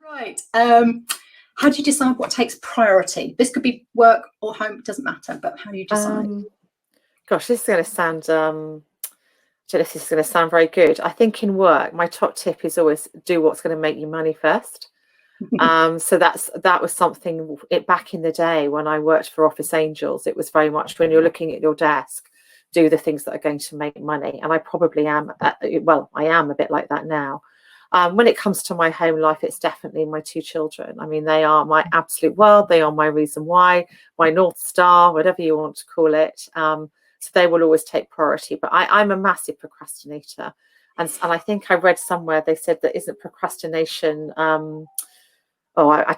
Right. How do you decide what takes priority? This could be work or home, it doesn't matter, but how do you decide? Gosh, this is going to sound, this is going to sound very good. I think in work, my top tip is always do what's going to make you money first. So that was something back in the day when I worked for Office Angels. It was very much when you're looking at your desk, do the things that are going to make money. And I probably am, I am a bit like that now. When it comes to my home life, it's definitely my two children. I mean, they are my absolute world. They are my reason why, my North Star, whatever you want to call it. So they will always take priority. But I'm a massive procrastinator. And I think I read somewhere they said that isn't procrastination... I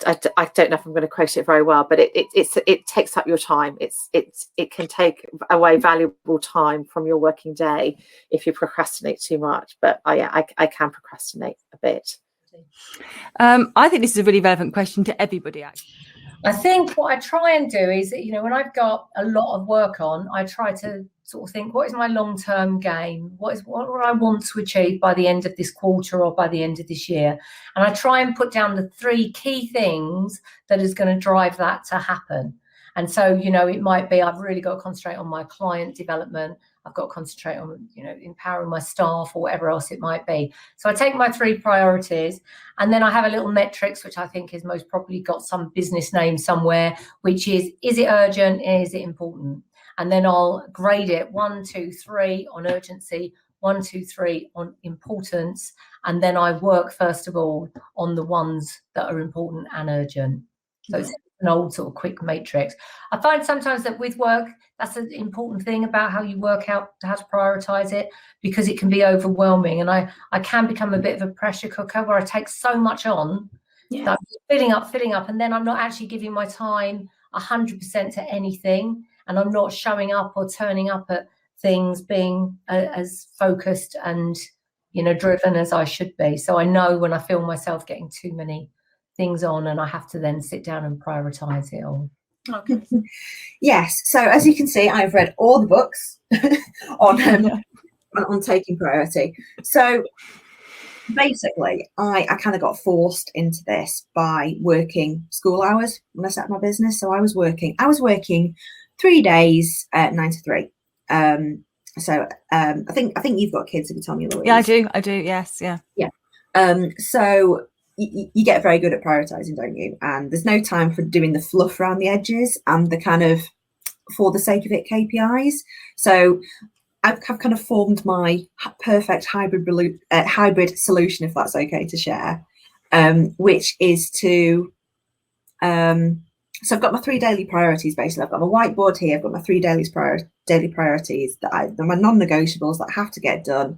don't know if I'm going to quote it very well, but it takes up your time. It can take away valuable time from your working day if you procrastinate too much. But I can procrastinate a bit. I think this is a really relevant question to everybody, actually. I think what I try and do is, when I've got a lot of work on, I try to sort of think, what is my long-term game? What do I want to achieve by the end of this quarter or by the end of this year? And I try and put down the 3 key things that is going to drive that to happen. And so, it might be I've really got to concentrate on my client development. I've got to concentrate on, empowering my staff or whatever else it might be. So I take my 3 priorities and then I have a little metrics, which I think is most probably got some business name somewhere, which is it urgent? Is it important? And then I'll grade it 1, 2, 3 on urgency, 1, 2, 3 on importance. And then I work, first of all, on the ones that are important and urgent. So it's an old sort of quick matrix. I find sometimes that with work, that's an important thing about how you work out how to prioritize it, because it can be overwhelming. And I can become a bit of a pressure cooker where I take so much on that I'm filling up, and then I'm not actually giving my time 100% to anything, and I'm not showing up or turning up at things being as focused and driven as I should be. So I know when I feel myself getting too many things on, and I have to then sit down and prioritize it all. Okay. Yes. So as you can see, I've read all the books on taking priority. So basically, I kind of got forced into this by working school hours when I set up my business. So I was working 3 days, 9 to 3. So I think you've got kids, have you told me, Louise? Yeah, I do. Yes. Yeah. So you get very good at prioritizing, don't you? And there's no time for doing the fluff around the edges and the kind of for the sake of it KPIs. So I've kind of formed my perfect hybrid solution, if that's okay to share, which is to so I've got my 3 daily priorities. Basically, I've got my whiteboard here. I've got my 3 daily priorities they're my non-negotiables that have to get done,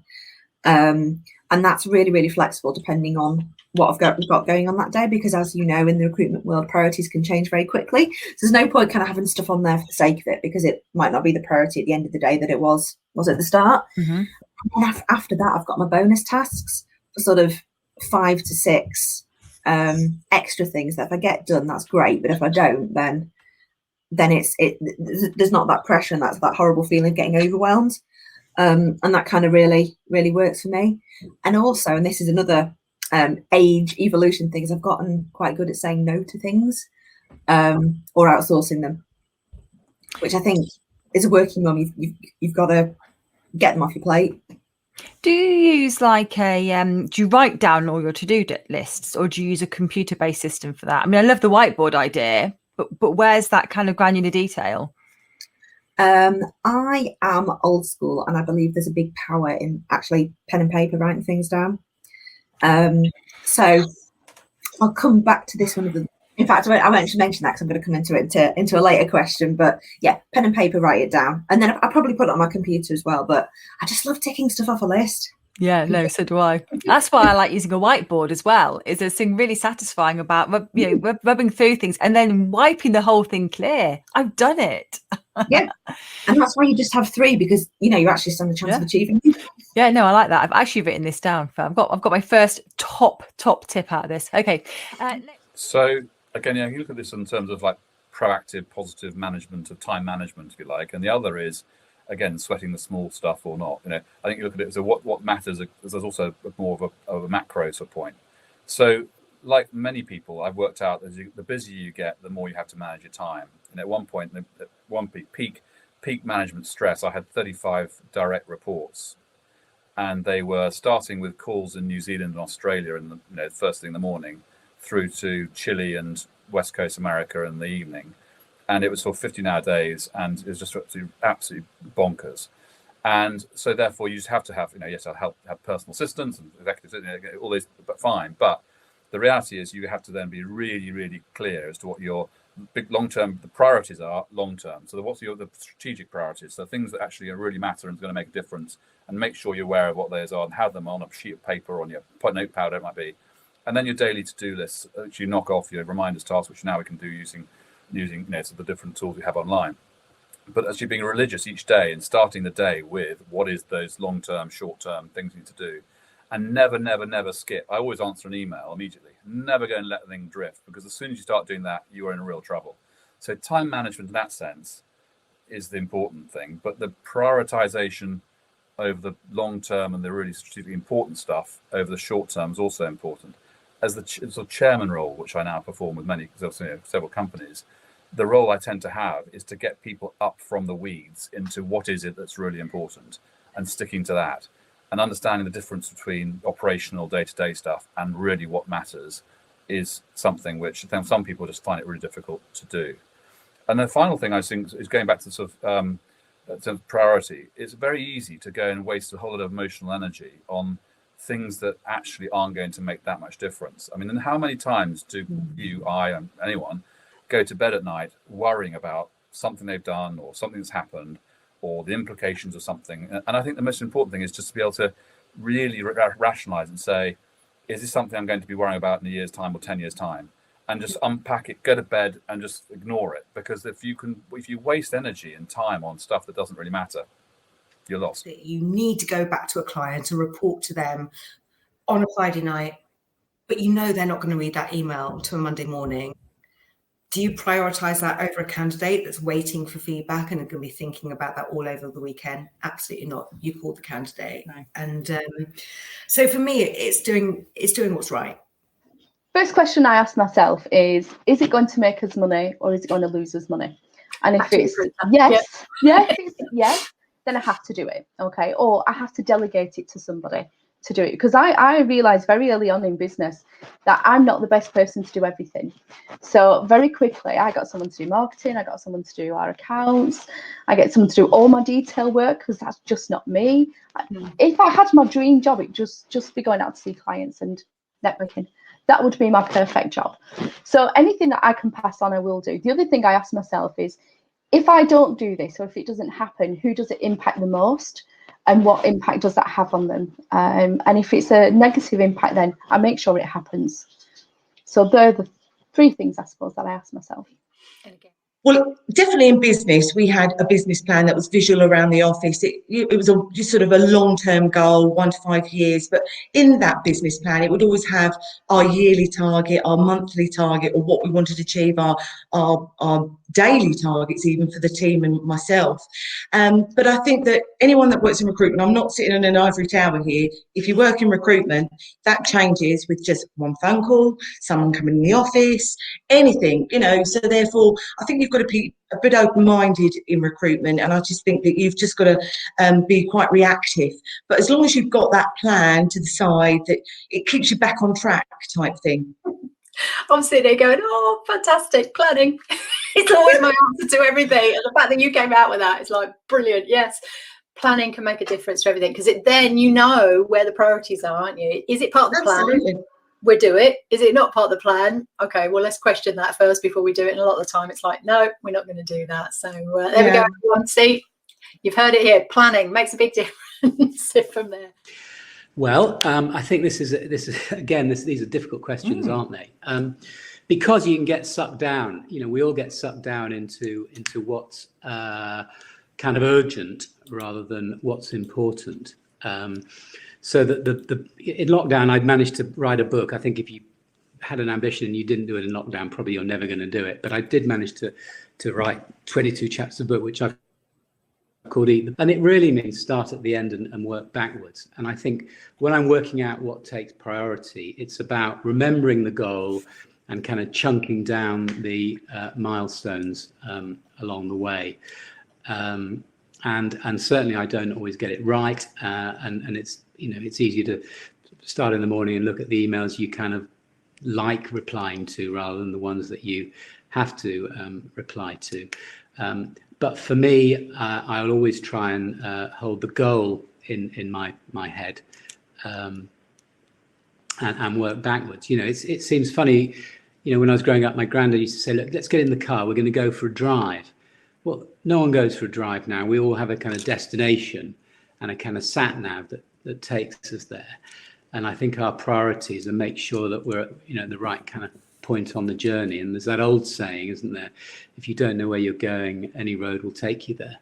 and that's really, really flexible depending on what we've got going on that day, because as you know, in the recruitment world, priorities can change very quickly. So there's no point kind of having stuff on there for the sake of it, because it might not be the priority at the end of the day that it was at the start. Mm-hmm. And after that, I've got my bonus tasks for sort of 5 to 6 extra things that if I get done, that's great. But if I don't, then there's not that pressure, and that's that horrible feeling of getting overwhelmed. And that kind of really, really works for me. And also, and this is another age evolution thing, is I've gotten quite good at saying no to things or outsourcing them, which I think as a working mum, you've got to get them off your plate. Do you use like do you write down all your to-do lists, or do you use a computer-based system for that? I mean, I love the whiteboard idea, but where's that kind of granular detail? I am old school, and I believe there's a big power in actually pen and paper writing things down. So I'll come back to this one. In fact, I won't mention that because I'm going to come into a later question. But yeah, pen and paper, write it down, and then I'll probably put it on my computer as well. But I just love ticking stuff off a list. Yeah, no, so do I. That's why I like using a whiteboard as well. Is there's something really satisfying about rubbing through things and then wiping the whole thing clear. I've done it. Yeah, and that's why you just have 3, because you actually stand a chance of achieving. Yeah, no, I like that. I've actually written this down. I've got my first top tip out of this. Okay. So again, you look at this in terms of like proactive, positive management of time management, if you like, and the other is, again, sweating the small stuff or not. I think you look at it as what matters. There's also more of a macro sort of point. So like many people, I've worked out that the busier you get, the more you have to manage your time. And at one point, at one peak management stress, I had 35 direct reports, and they were starting with calls in New Zealand and Australia in the first thing in the morning, through to Chile and West Coast America in the evening. And it was for 15-hour days, and it was just absolutely bonkers. And so therefore you just have to have, yes, I'll have personal assistants and executives, all these, but fine. But the reality is you have to then be really, really clear as to what your big long-term, the priorities are long-term. So what's the strategic priorities? So things that actually really matter and is going to make a difference, and make sure you're aware of what those are and have them on a sheet of paper or on your notepad, it might be. And then your daily to-do lists, which you knock off your reminders tasks, which now we can do using so the different tools we have online. But actually being religious each day and starting the day with what is those long-term, short-term things you need to do, and never skip. I always answer an email immediately. Never go and let the thing drift, because as soon as you start doing that, you are in real trouble. So time management in that sense is the important thing, but the prioritization over the long term and the really strategically important stuff over the short term is also important. As the sort of chairman role, which I now perform with several companies, the role I tend to have is to get people up from the weeds into what is it that's really important, and sticking to that, and understanding the difference between operational day-to-day stuff and really what matters is something which some people just find it really difficult to do. And the final thing I think is going back to sort of priority. It's very easy to go and waste a whole lot of emotional energy on things that actually aren't going to make that much difference. I mean, and how many times do you, I, and anyone go to bed at night worrying about something they've done or something that's happened or the implications of something? And I think the most important thing is just to be able to really rationalize and say, is this something I'm going to be worrying about in a year's time or 10 years time? And just unpack it, go to bed and just ignore it. Because if you waste energy and time on stuff that doesn't really matter, you're lost. You need to go back to a client and report to them on a Friday night, but they're not going to read that email until Monday morning. Do you prioritize that over a candidate that's waiting for feedback and are going to be thinking about that all over the weekend? Absolutely not. You call the candidate. No. And so for me, it's doing what's right. First question I ask myself is it going to make us money or is it going to lose us money? And if it's yes, then I have to do it, okay? Or I have to delegate it to somebody to do it, because I realized very early on in business that I'm not the best person to do everything. So very quickly, I got someone to do marketing, I got someone to do our accounts, I get someone to do all my detail work, because that's just not me. If I had my dream job, it'd just be going out to see clients and networking. That would be my perfect job. So anything that I can pass on, I will do. The other thing I ask myself is, if I don't do this, or if it doesn't happen, who does it impact the most? And what impact does that have on them? And if it's a negative impact, then I make sure it happens. So they're the three things, I suppose, that I ask myself. Well, definitely in business, we had a business plan that was visual around the office. It was just sort of a long-term goal, 1 to 5 years. But in that business plan, it would always have our yearly target, our monthly target, or what we wanted to achieve, our daily targets, even for the team and myself. But I think that anyone that works in recruitment, I'm not sitting in an ivory tower here. If you work in recruitment, that changes with just one phone call, someone coming in the office, anything, So therefore, I think you've got to be a bit open-minded in recruitment, and I just think that you've just got to be quite reactive. But as long as you've got that plan to the side, that it keeps you back on track type thing. Obviously, they're going, oh, fantastic, planning. It's always my answer to everything. And the fact that you came out with that is like, brilliant. Yes, planning can make a difference to everything, because then you know where the priorities are, aren't you? Is it part of the Absolutely. plan? We'll do it. Is it not part of the plan? Okay, well, let's question that first before we do it. And a lot of the time it's like, no, we're not going to do that. So there we go, everyone. See, you've heard it here. Planning makes a big difference from there. Well, I think this is again, these are difficult questions, aren't they? Because you can get sucked down. We all get sucked down into what's kind of urgent rather than what's important. So that in lockdown, I'd managed to write a book. I think if you had an ambition and you didn't do it in lockdown, probably you're never going to do it. But I did manage to write 22 chapters of a book, which I've called Eat the, and it really means start at the end and work backwards. And I think when I'm working out what takes priority, it's about remembering the goal and kind of chunking down the milestones along the way. And certainly I don't always get it right. And it's, it's easy to start in the morning and look at the emails you kind of like replying to rather than the ones that you have to reply to. But for me, I'll always try and hold the goal in my head and work backwards. It seems funny, when I was growing up, my granddad used to say, look, let's get in the car, we're going to go for a drive. Well, no one goes for a drive now. We all have a kind of destination and a kind of sat nav that takes us there. And I think our priorities are make sure that we're at the right kind of point on the journey. And there's that old saying, isn't there? If you don't know where you're going, any road will take you there.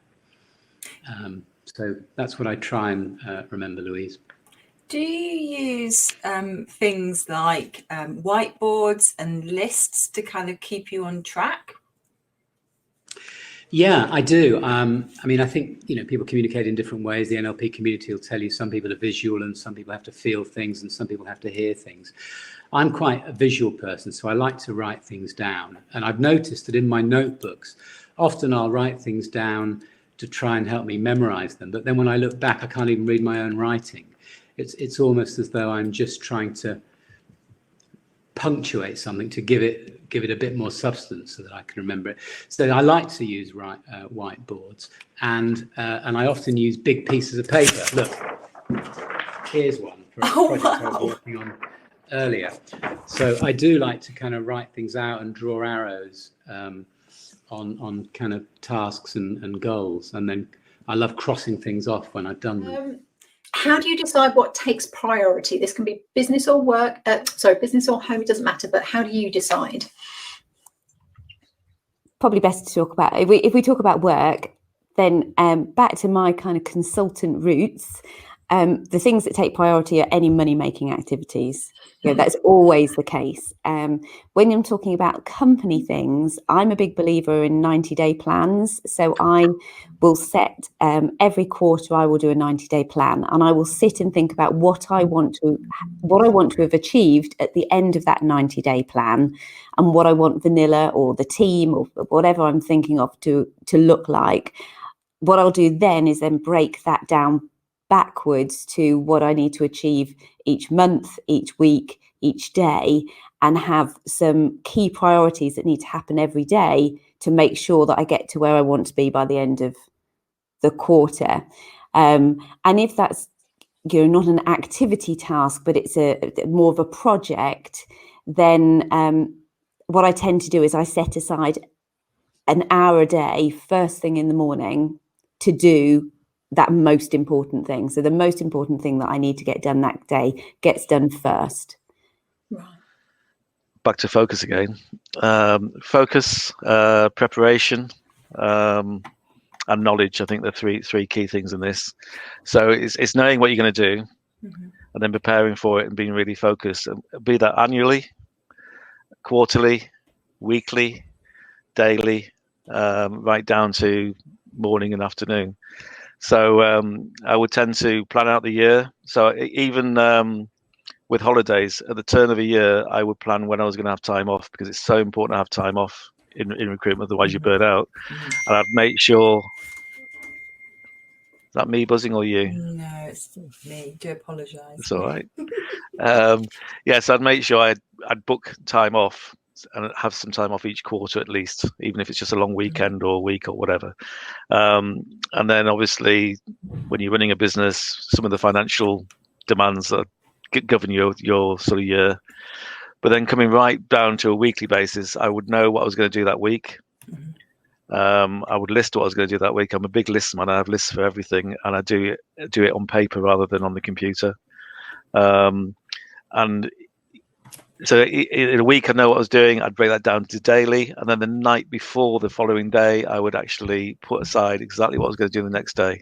So that's what I try and remember, Louise. Do you use things like whiteboards and lists to kind of keep you on track? Yeah, I do. I think, people communicate in different ways. The NLP community will tell you some people are visual and some people have to feel things and some people have to hear things. I'm quite a visual person, so I like to write things down. And I've noticed that in my notebooks, often I'll write things down to try and help me memorize them. But then when I look back, I can't even read my own writing. It's almost as though I'm just trying to punctuate something to give it a bit more substance so that I can remember it. So I like to use whiteboards, and I often use big pieces of paper. Look, here's one for a project I was working on earlier. So I do like to kind of write things out and draw arrows on kind of tasks and goals, and then I love crossing things off when I've done them. How do you decide what takes priority? This can be business or work, business or home, it doesn't matter, but how do you decide? Probably best to talk about, if we talk about work, then back to my kind of consultant roots, the things that take priority are any money-making activities. That's always the case. When I'm talking about company things, I'm a big believer in 90-day plans. So I will set every quarter, I will do a 90-day plan, and I will sit and think about what I want to have achieved at the end of that 90-day plan, and what I want Vanilla or the team or whatever I'm thinking of to look like. What I'll do then is then break that down backwards to what I need to achieve each month, each week, each day, and have some key priorities that need to happen every day to make sure that I get to where I want to be by the end of the quarter. And if that's not an activity task, but it's a more of a project, then what I tend to do is I set aside an hour a day, first thing in the morning, to do that most important thing. So the most important thing that I need to get done that day gets done first. Right. Back to focus again. Focus, preparation, and knowledge. I think the three key things in this. So it's knowing what you're going to do, and then preparing for it and being really focused. Be that annually, quarterly, weekly, daily, right down to morning and afternoon. So I would tend to plan out the year. So even with holidays, at the turn of a year, I would plan when I was going to have time off, because it's so important to have time off in recruitment, otherwise you burn out. And I'd make sure. Is that me buzzing or you? No, it's me. Do apologise. It's all right. So I'd make sure I'd book time off and have some time off each quarter at least, even if it's just a long weekend or a week or whatever. And then obviously when you're running a business, some of the financial demands that govern your sort of year. But then coming right down to a weekly basis, I would know what I was going to do that week. I would list what I was going to do that week. I'm a big list man. I have lists for everything, and I do it on paper rather than on the computer. And so in a week, I know what I was doing. I'd break that down to daily. And then the night before the following day, I would actually put aside exactly what I was going to do the next day.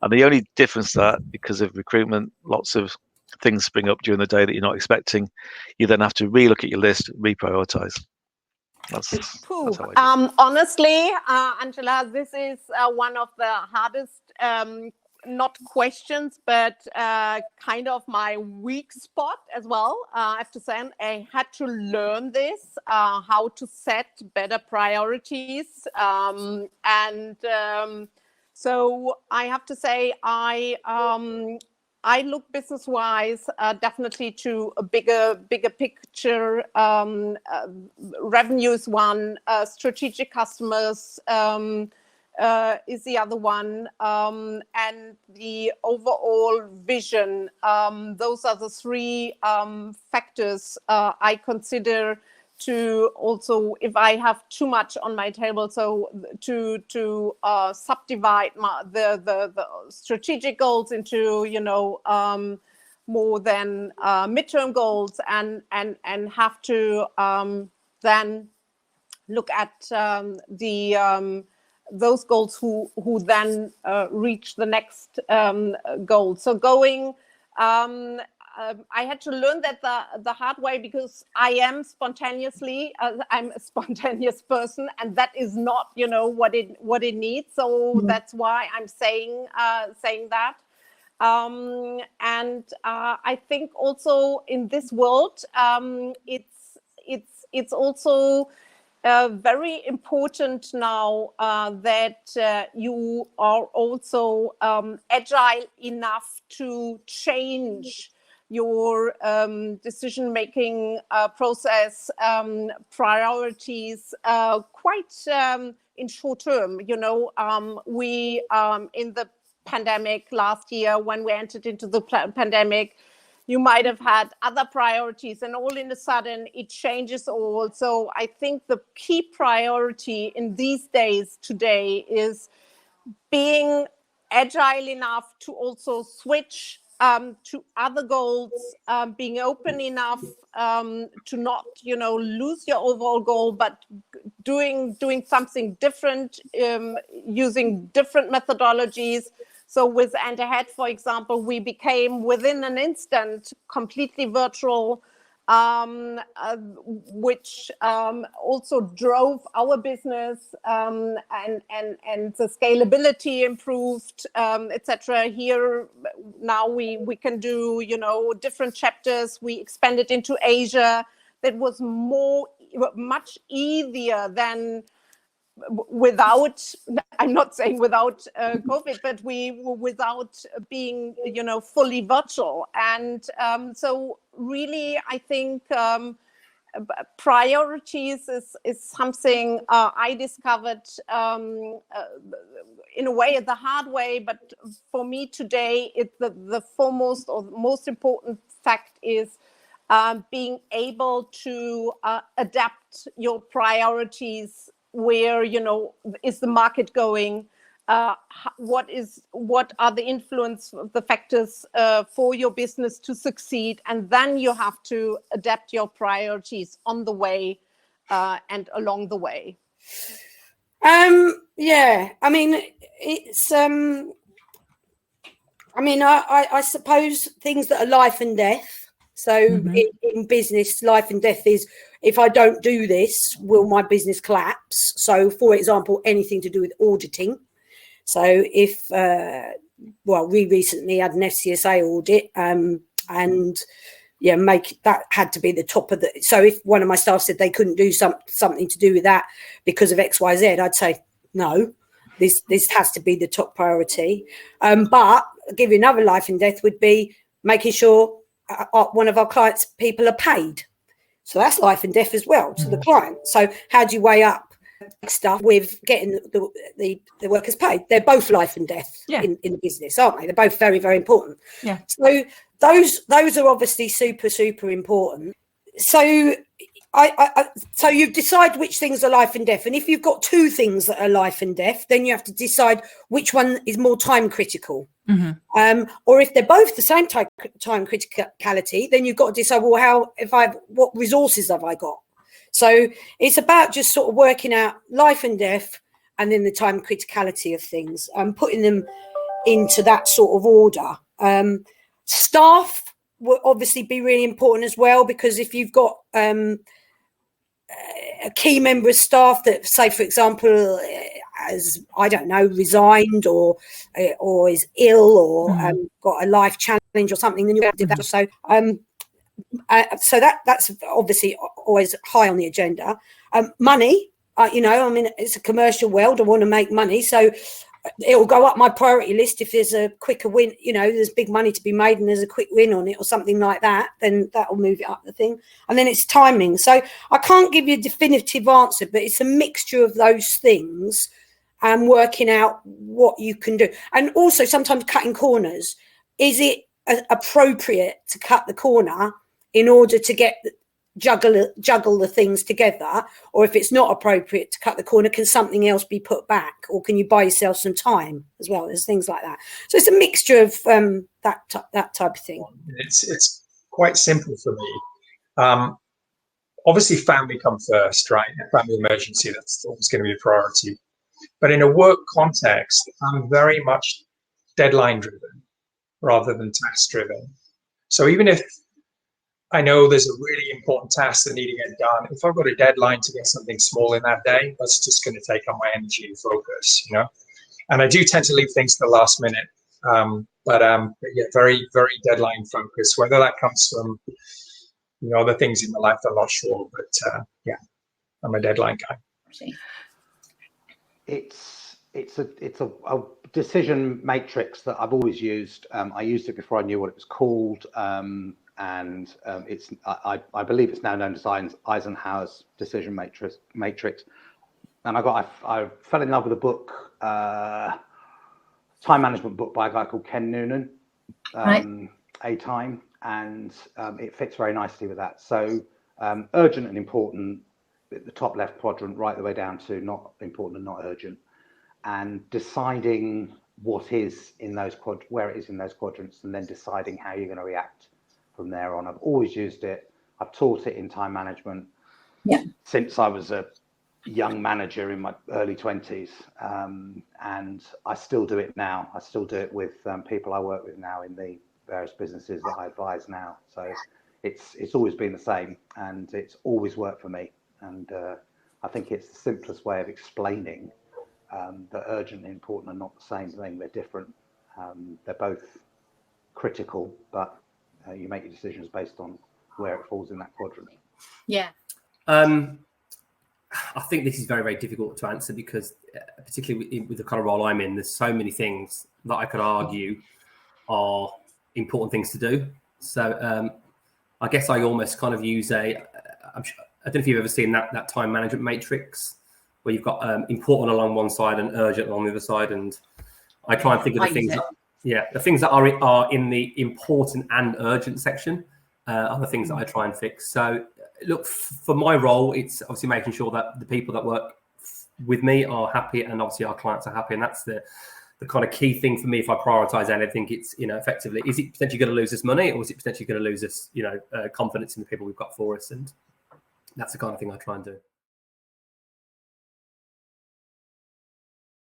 And the only difference to that, because of recruitment, lots of things spring up during the day that you're not expecting. You then have to relook at your list, reprioritize. That's Pooh. how I do it. Honestly, Angela, this is one of the hardest, not questions, but kind of my weak spot as well. I have to say, I had to learn this, how to set better priorities. So I have to say, I look business-wise definitely to a bigger picture. Revenue is one, strategic customers is the other one, and the overall vision. Those are the three factors I consider to also, if I have too much on my table, so to subdivide the strategic goals into, more than midterm goals, and have to then look at those goals who then reach the next goal. So going. I had to learn that the hard way, because I am spontaneously, I'm a spontaneous person, and that is not, what it needs. So that's why I'm saying that. I think also in this world, it's also very important now that you are also agile enough to change your decision-making process, priorities, quite in short term. We in the pandemic last year, when we entered into the pandemic, you might have had other priorities, and all in a sudden it changes all. So I think the key priority in these days today is being agile enough to also switch to other goals, being open enough to not, lose your overall goal, but doing something different, using different methodologies. So with And Ahead, for example, we became within an instant completely virtual, which also drove our business, and the scalability improved, etc. Here now we can do, different chapters. We expanded into Asia. That was much easier than without, I'm not saying without COVID, but we were without being, fully virtual. And so really, I think priorities is something I discovered in a way the hard way. But for me today, the foremost or most important fact is being able to adapt your priorities. Where, is the market going? What are the influence of the factors for your business to succeed? And then you have to adapt your priorities on the way and along the way. Yeah, I mean, it's I suppose things that are life and death. So in business, life and death is, if I don't do this, will my business collapse? So, for example, anything to do with auditing. So if, we recently had an FCSA audit, and make that had to be the top of the. So if one of my staff said they couldn't do something to do with that because of X, Y, Z, I'd say no. This has to be the top priority. But I'll give you another life and death would be making sure one of our clients' people are paid. So that's life and death as well to the client. So how do you weigh up stuff with getting the workers paid? They're both life and death in the business, aren't they? They're both very, very important. Yeah. So those are obviously super, super important. So so you decide which things are life and death. And if you've got two things that are life and death, then you have to decide which one is more time critical. Or if they're both the same time criticality, then you've got to decide, well, what resources have I got? So it's about just sort of working out life and death, and then the time criticality of things, and putting them into that sort of order. Staff will obviously be really important as well, because if you've got a key member of staff that, say, for example, has, I don't know, resigned or is ill or got a life challenge or something, then you have to do that. So that's obviously always high on the agenda. Money, you know, I mean, it's a commercial world. I want to make money, so it'll go up my priority list if there's a quicker win. You know, there's big money to be made and there's a quick win on it or something like that. Then that will move it up the thing. And then it's timing. So I can't give you a definitive answer, but it's a mixture of those things and working out what you can do. And also sometimes cutting corners. Is it appropriate to cut the corner in order to get juggle the things together? Or if it's not appropriate to cut the corner, can something else be put back, or can you buy yourself some time as well? There's things like that. So it's a mixture of that type of thing. It's quite simple for me. Obviously family come first, right? Family emergency, that's always going to be a priority. But in a work context, I'm very much deadline driven rather than task driven. So even if I know there's a really important task that need to get done, if I've got a deadline to get something small in that day, that's just going to take up my energy and focus, you know. And I do tend to leave things to the last minute, but yeah, very, very deadline focused. Whether that comes from, you know, other things in my life, I'm not sure, but yeah, I'm a deadline guy. It's a decision matrix that I've always used. I used it before I knew what it was called. And it's I believe it's now known as Eisenhower's decision matrix. And I fell in love with a book, time management book by a guy called Ken Noonan, A Time, and it fits very nicely with that. So urgent and important, the top left quadrant, right the way down to not important and not urgent, and deciding what is in those where it is in those quadrants, and then deciding how you're going to react from there on. I've always used it. I've taught it in time management since I was a young manager in my early 20s, and I still do it now. I still do it with people I work with now in the various businesses that I advise now. So it's always been the same, and it's always worked for me. And I think it's the simplest way of explaining that urgent and important are not the same thing. They're different. They're both critical, but you make your decisions based on where it falls in that quadrant. Yeah. I think this is very, very difficult to answer because, particularly with the kind of role I'm in, there's so many things that I could argue are important things to do. So I guess I almost kind of use I don't know if you've ever seen that time management matrix where you've got important along one side and urgent along the other side. And I try and think of the things the things that are in the important and urgent section are the things that I try and fix. So look, for my role, it's obviously making sure that the people that work with me are happy and obviously our clients are happy. And that's the kind of key thing for me. If I prioritize anything, it's, you know, effectively, is it potentially going to lose us money, or is it potentially going to lose us, you know, confidence in the people we've got for us? And that's the kind of thing I try and do.